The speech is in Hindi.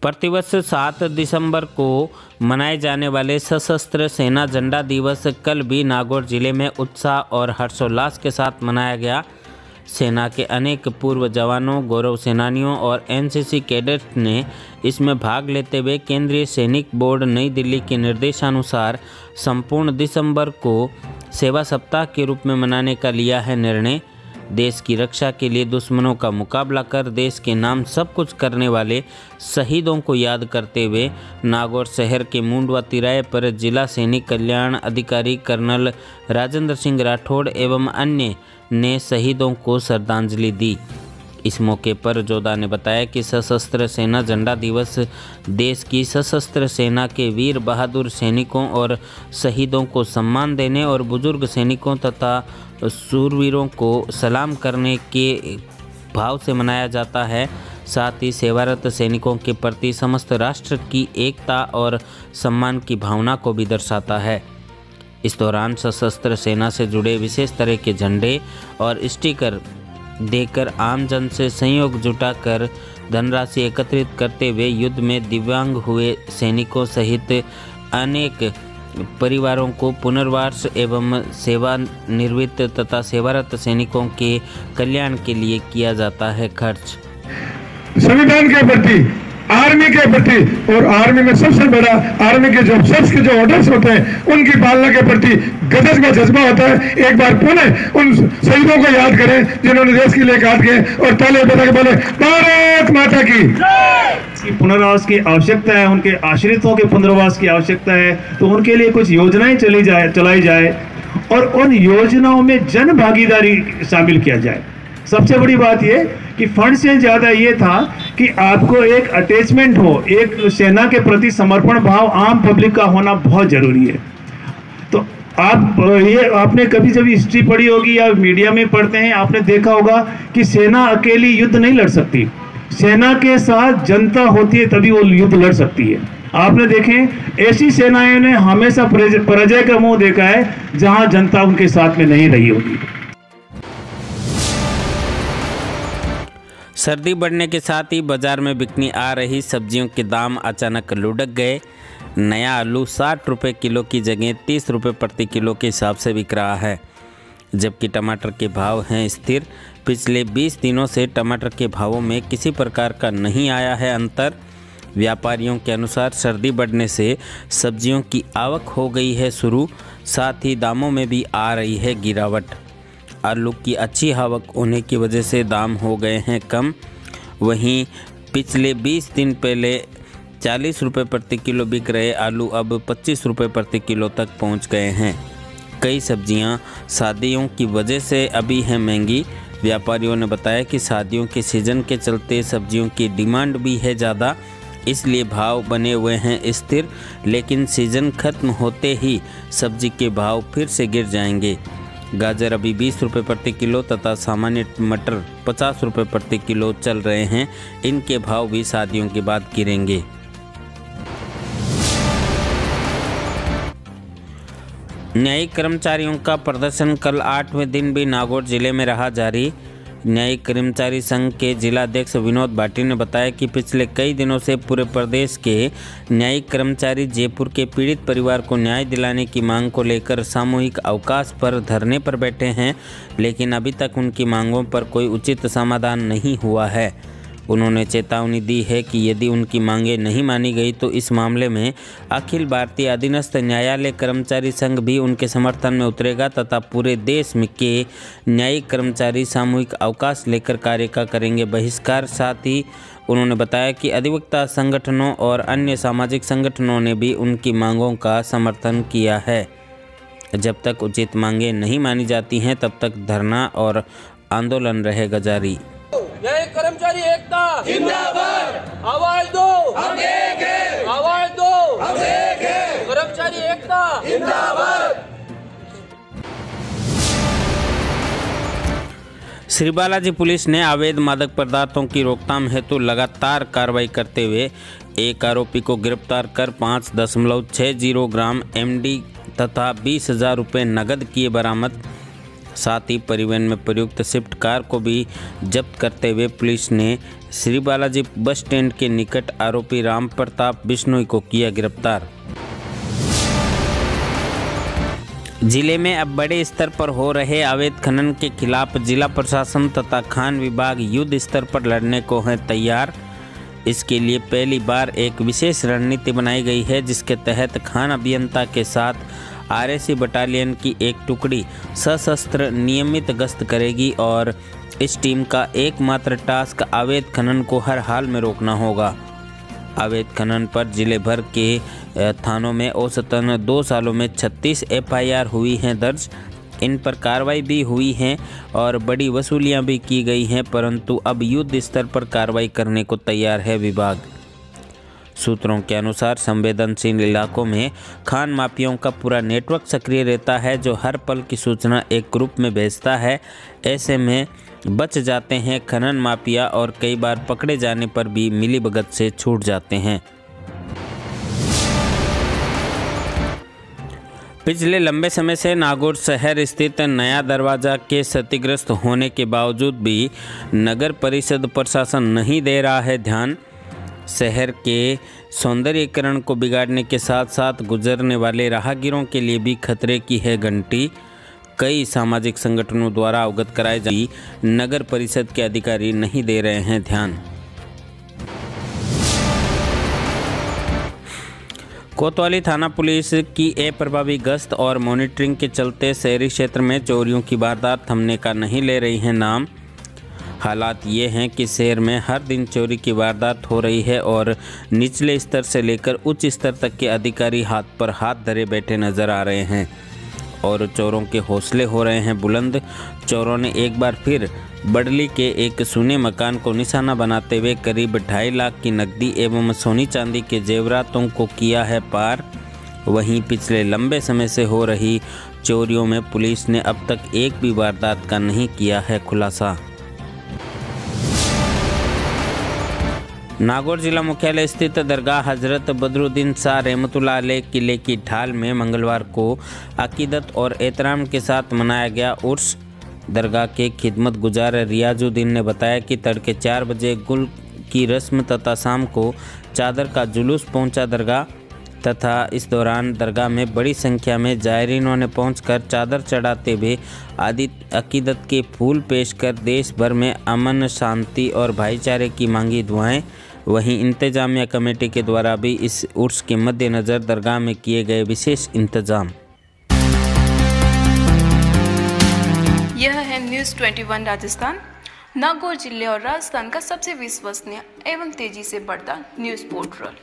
प्रतिवर्ष 7 दिसंबर को मनाए जाने वाले सशस्त्र सेना झंडा दिवस कल भी नागौर जिले में उत्साह और हर्षोल्लास के साथ मनाया गया। सेना के अनेक पूर्व जवानों, गौरव सेनानियों और एनसीसी कैडेट्स ने इसमें भाग लेते हुए केंद्रीय सैनिक बोर्ड नई दिल्ली के निर्देशानुसार संपूर्ण दिसंबर को सेवा सप्ताह के रूप में मनाने का लिया है निर्णय। देश की रक्षा के लिए दुश्मनों का मुकाबला कर देश के नाम सब कुछ करने वाले शहीदों को याद करते हुए नागौर शहर के मुंडवा तिराहे पर जिला सैनिक कल्याण अधिकारी कर्नल राजेंद्र सिंह राठौड़ एवं अन्य ने शहीदों को श्रद्धांजलि दी। इस मौके पर जोधा ने बताया कि सशस्त्र सेना झंडा दिवस देश की सशस्त्र सेना के वीर बहादुर सैनिकों और शहीदों को सम्मान देने और बुजुर्ग सैनिकों तथा शूरवीरों को सलाम करने के भाव से मनाया जाता है। साथ ही सेवारत सैनिकों के प्रति समस्त राष्ट्र की एकता और सम्मान की भावना को भी दर्शाता है। इस दौरान सशस्त्र सेना से जुड़े विशेष तरह के झंडे और स्टिकर देकर आमजन से सहयोग जुटाकर धनराशि एकत्रित करते हुए युद्ध में दिव्यांग हुए सैनिकों सहित अनेक परिवारों को पुनर्वास एवं सेवानिवृत्त तथा सेवारत सैनिकों के कल्याण के लिए किया जाता है खर्च। संविधान के प्रति, आर्मी के प्रति और आर्मी में सबसे बड़ा आर्मी के जो ऑफिसर्स के जो ऑर्डर्स होते हैं उनकी पालना के प्रति गदर का जज्बा होता है। एक बार पुनः उन शहीदों को याद करें जिन्होंने देश के लिए काट के और ताले बजा के बोले भारत माता की। पुनर्वास की आवश्यकता है, उनके आश्रितों के पुनर्वास की आवश्यकता है, तो उनके लिए कुछ योजनाएं चलाई जाए और उन योजनाओं में जन भागीदारी शामिल किया जाए। सबसे बड़ी बात यह कि फंड से ज्यादा ये था कि आपको एक अटैचमेंट हो, एक सेना के प्रति समर्पण भाव आम पब्लिक का होना बहुत जरूरी है। तो आप ये आपने कभी जब हिस्ट्री पढ़ी होगी या मीडिया में पढ़ते हैं, आपने देखा होगा कि सेना अकेली युद्ध नहीं लड़ सकती, सेना के साथ जनता होती है तभी वो युद्ध लड़ सकती है। आपने देखें ऐसी सेनाएं ने हमेशा पराजय का मुंह देखा है जहां जनता उनके साथ में नहीं रही होगी। सर्दी बढ़ने के साथ ही बाजार में बिकनी आ रही सब्जियों के दाम अचानक लुढ़क गए। नया आलू 60 रुपये किलो की जगह 30 रुपये प्रति किलो के हिसाब से बिक रहा है, जबकि टमाटर के भाव हैं स्थिर। पिछले 20 दिनों से टमाटर के भावों में किसी प्रकार का नहीं आया है अंतर। व्यापारियों के अनुसार सर्दी बढ़ने से सब्जियों की आवक हो गई है शुरू, साथ ही दामों में भी आ रही है गिरावट। आलू की अच्छी आवक होने की वजह से दाम हो गए हैं कम। वहीं पिछले 20 दिन पहले 40 रुपये प्रति किलो बिक रहे आलू अब 25 रुपये प्रति किलो तक पहुंच गए हैं। कई सब्जियां शादियों की वजह से अभी हैं महंगी। व्यापारियों ने बताया कि शादियों के सीज़न के चलते सब्जियों की डिमांड भी है ज़्यादा, इसलिए भाव बने हुए हैं स्थिर, लेकिन सीज़न खत्म होते ही सब्जी के भाव फिर से गिर जाएंगे। गाजर अभी 20 रुपये प्रति किलो तथा सामान्य मटर 50 रुपये प्रति किलो चल रहे हैं। इनके भाव भी शादियों के बाद गिरेंगे। न्यायिक कर्मचारियों का प्रदर्शन कल 8वें दिन भी नागौर जिले में रहा जारी। न्यायिक कर्मचारी संघ के जिलाध्यक्ष विनोद भाटी ने बताया कि पिछले कई दिनों से पूरे प्रदेश के न्यायिक कर्मचारी जयपुर के पीड़ित परिवार को न्याय दिलाने की मांग को लेकर सामूहिक अवकाश पर धरने पर बैठे हैं, लेकिन अभी तक उनकी मांगों पर कोई उचित समाधान नहीं हुआ है। उन्होंने चेतावनी दी है कि यदि उनकी मांगें नहीं मानी गई तो इस मामले में अखिल भारतीय अधीनस्थ न्यायालय कर्मचारी संघ भी उनके समर्थन में उतरेगा तथा पूरे देश में के न्यायिक कर्मचारी सामूहिक अवकाश लेकर कार्य का करेंगे बहिष्कार। साथ ही उन्होंने बताया कि अधिवक्ता संगठनों और अन्य सामाजिक संगठनों ने भी उनकी मांगों का समर्थन किया है। जब तक उचित मांगें नहीं मानी जाती हैं तब तक धरना और आंदोलन रहेगा जारी। न्यायिक कर्मचारी एकता जिंदाबाद, आवाज दो हम एक हैं, आवाज दो हम एक हैं, कर्मचारी एकता जिंदाबाद। श्री बालाजी पुलिस ने अवैध मादक पदार्थों की रोकथाम हेतु लगातार कार्रवाई करते हुए एक आरोपी को गिरफ्तार कर 5.60 ग्राम एमडी तथा 20,000 रुपये नगद किए बरामद। साथ ही परिवहन में प्रयुक्त स्विफ्ट कार को भी जब्त करते हुए पुलिस ने श्री बालाजी बस स्टैंड के निकट आरोपी राम प्रताप बिश्नोई को किया गिरफ्तार। जिले में अब बड़े स्तर पर हो रहे अवैध खनन के खिलाफ जिला प्रशासन तथा खान विभाग युद्ध स्तर पर लड़ने को है तैयार। इसके लिए पहली बार एक विशेष रणनीति बनाई गई है, जिसके तहत खान अभियंता के साथ आरएसी बटालियन की एक टुकड़ी सशस्त्र नियमित गश्त करेगी और इस टीम का एकमात्र टास्क अवैध खनन को हर हाल में रोकना होगा। अवैध खनन पर जिले भर के थानों में औसतन 2 सालों में 36 एफआईआर हुई हैं दर्ज। इन पर कार्रवाई भी हुई है और बड़ी वसूलियां भी की गई हैं, परंतु अब युद्ध स्तर पर कार्रवाई करने को तैयार है विभाग। सूत्रों के अनुसार संवेदनशील इलाकों में खान माफियाओं का पूरा नेटवर्क सक्रिय रहता है, जो हर पल की सूचना एक ग्रुप में भेजता है। ऐसे में बच जाते हैं खनन माफिया और कई बार पकड़े जाने पर भी मिलीभगत से छूट जाते हैं। पिछले लंबे समय से नागौर शहर स्थित नया दरवाजा के क्षतिग्रस्त होने के बावजूद भी नगर परिषद प्रशासन नहीं दे रहा है ध्यान। शहर के सौंदर्यीकरण को बिगाड़ने के साथ साथ गुजरने वाले राहगीरों के लिए भी खतरे की है घंटी। कई सामाजिक संगठनों द्वारा अवगत कराए जाने नगर परिषद के अधिकारी नहीं दे रहे हैं ध्यान। कोतवाली थाना पुलिस की अप्रभावी गश्त और मॉनिटरिंग के चलते शहरी क्षेत्र में चोरियों की वारदात थमने का नहीं ले रही है नाम। हालात ये हैं कि शहर में हर दिन चोरी की वारदात हो रही है और निचले स्तर से लेकर उच्च स्तर तक के अधिकारी हाथ पर हाथ धरे बैठे नजर आ रहे हैं और चोरों के हौसले हो रहे हैं बुलंद। चोरों ने एक बार फिर बडली के एक सूने मकान को निशाना बनाते हुए करीब 2.5 लाख की नकदी एवं सोनी चांदी के जेवरातों को किया है पार। वहीं पिछले लंबे समय से हो रही चोरियों में पुलिस ने अब तक एक भी वारदात का नहीं किया है खुलासा। नागौर जिला मुख्यालय स्थित दरगाह हजरत बदरुद्दीन शाह रहमतुल्लाह अलैह किले की ढाल में मंगलवार को अकीदत और एहतराम के साथ मनाया गया उर्स। दरगाह के खिदमत गुजार रियाजुद्दीन ने बताया कि तड़के 4 बजे गुल की रस्म तथा शाम को चादर का जुलूस पहुंचा दरगाह तथा इस दौरान दरगाह में बड़ी संख्या में जायरीनों ने पहुंचकर चादर चढ़ाते हुए अकीदत के फूल पेश कर देश भर में अमन शांति और भाईचारे की मांगी दुआएं। वहीं इंतजामिया कमेटी के द्वारा भी इस उर्स के मद्देनज़र दरगाह में किए गए विशेष इंतजाम। यह है न्यूज़ 21 राजस्थान। नागौर जिले और राजस्थान का सबसे विश्वसनीय एवं तेजी से बढ़ता न्यूज़ पोर्टल।